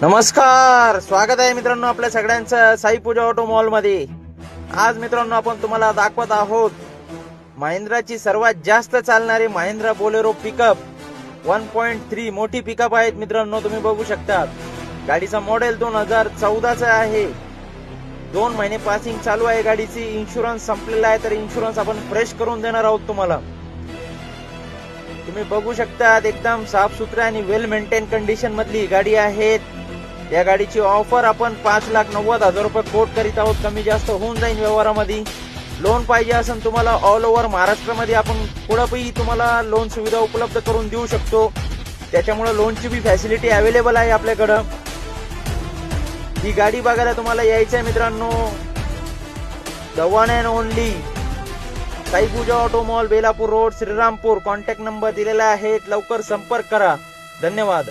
नमस्कार, स्वागत आहे मित्रांनो आपल्या सगळ्यांचं साई पूजा ऑटो मॉल मध्ये। आज मित्रांनो आपण तुम्हाला दाखवत आहोत महिंद्राची सर्वात जास्त चालणारी महिंद्रा बोलेरो पिकअप 1.3 मोठी पिकअप आहेत मित्रांनो, तुम्ही बघू शकता। गाडीचा मॉडेल 2014 चा आहे। 2 महिने पासिंग चालू आहे गाडीची। इन्शुरन्स संपलेला आहे, तर इन्शुरन्स आपण फ्रेश करून देणार आहोत तुम्हाला। तुम्ही बघू शकता एकदम साफ सुथरा आणि वेल मेंटेन कंडिशन मधली गाडी आहे। या गाडीची ऑफर आपण 5,90,000 रुपये कोट करीत आहोत। कमी जास्त होऊन जाईल व्यवहारामध्ये। लोन पाहिजे असेल तुम्हाला ऑल ओव्हर महाराष्ट्रामध्ये आपण कुठेही तुम्हाला लोन सुविधा उपलब्ध करून देऊ शकतो। त्याच्यामुळे लोनची बी फॅसिलिटी अवेलेबल आहे आपल्याकडे। ही गाडी बघायला तुम्हाला यायचं आहे मित्रांनो, the one and only Sai Pooja auto mall, Belapur road, Shrirampur. Contact number दिलेला आहे, लवकर संपर्क करा। धन्यवाद।